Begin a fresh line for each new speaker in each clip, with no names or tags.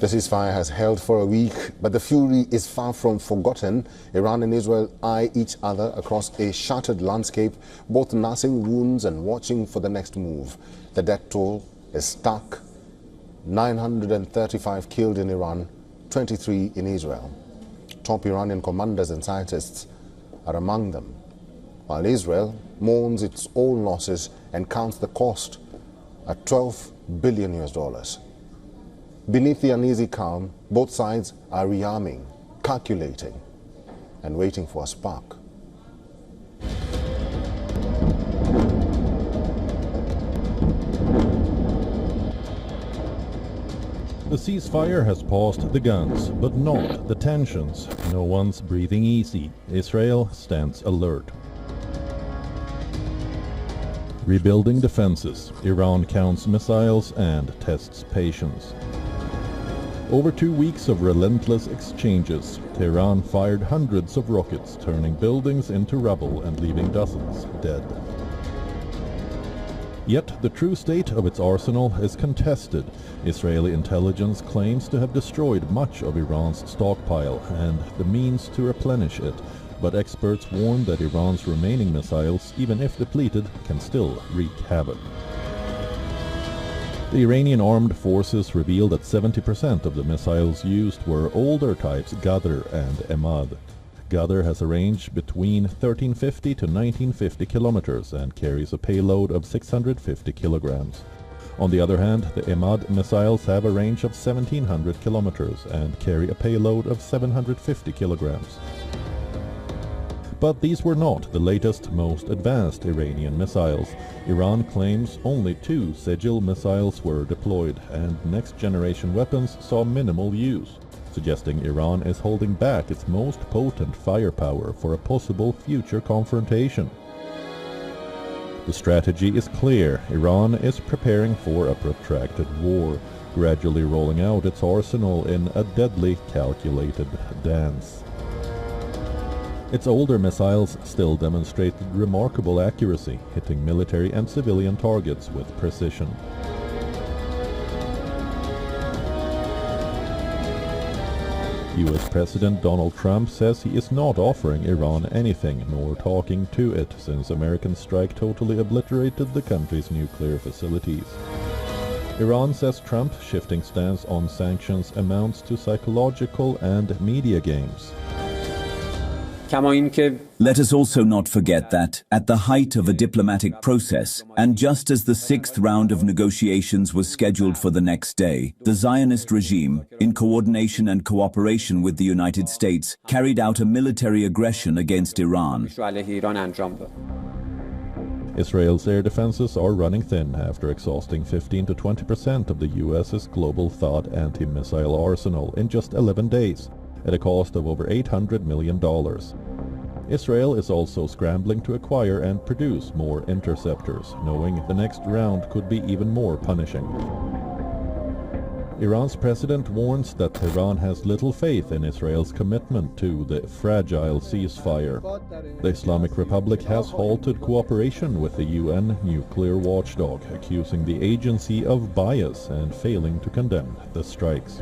The ceasefire has held for a week, but the fury is far from forgotten. Iran and Israel eye each other across a shattered landscape, both nursing wounds and watching for the next move. The death toll is stuck. 935 killed in Iran, 23 in Israel. Top Iranian commanders and scientists are among them, while Israel mourns its own losses and counts the cost at $12 billion. Beneath the uneasy calm, both sides are rearming, calculating, and waiting for a spark.
The ceasefire has paused the guns, but not the tensions. No one's breathing easy. Israel stands alert. Rebuilding defenses, Iran counts missiles and tests patience. Over 2 weeks of relentless exchanges, Tehran fired hundreds of rockets, turning buildings into rubble and leaving dozens dead. Yet the true state of its arsenal is contested. Israeli intelligence claims to have destroyed much of Iran's stockpile and the means to replenish it, but experts warn that Iran's remaining missiles, even if depleted, can still wreak havoc. The Iranian armed forces revealed that 70% of the missiles used were older types Ghadr and Emad. Ghadr has a range between 1350 to 1950 kilometers and carries a payload of 650 kilograms. On the other hand, the Emad missiles have a range of 1700 kilometers and carry a payload of 750 kilograms. But these were not the latest, most advanced Iranian missiles. Iran claims only 2 Sejil missiles were deployed, and next-generation weapons saw minimal use, suggesting Iran is holding back its most potent firepower for a possible future confrontation. The strategy is clear. Iran is preparing for a protracted war, gradually rolling out its arsenal in a deadly, calculated dance. Its older missiles still demonstrated remarkable accuracy, hitting military and civilian targets with precision. US President Donald Trump says he is not offering Iran anything, nor talking to it, since American strike totally obliterated the country's nuclear facilities. Iran says Trump's shifting stance on sanctions amounts to psychological and media games.
Let us also not forget that, at the height of a diplomatic process, and just as the 6th round of negotiations was scheduled for the next day, the Zionist regime, in coordination and cooperation with the United States, carried out a military aggression against Iran.
Israel's air defenses are running thin after exhausting 15 to 20% of the US's global THAAD anti-missile arsenal in just 11 days. At a cost of over $800 million. Israel is also scrambling to acquire and produce more interceptors, knowing the next round could be even more punishing. Iran's president warns that Tehran has little faith in Israel's commitment to the fragile ceasefire. The Islamic Republic has halted cooperation with the UN nuclear watchdog, accusing the agency of bias and failing to condemn the strikes.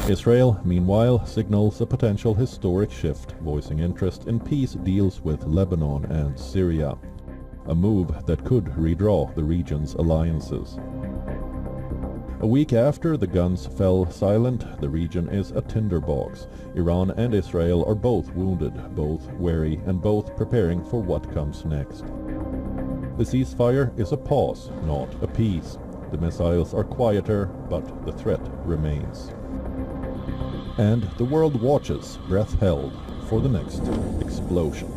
Israel, meanwhile, signals a potential historic shift, voicing interest in peace deals with Lebanon and Syria, a move that could redraw the region's alliances. A week after the guns fell silent, the region is a tinderbox. Iran and Israel are both wounded, both wary, and both preparing for what comes next. The ceasefire is a pause, not a peace. The missiles are quieter, but the threat remains. And the world watches, breath held, for the next explosion.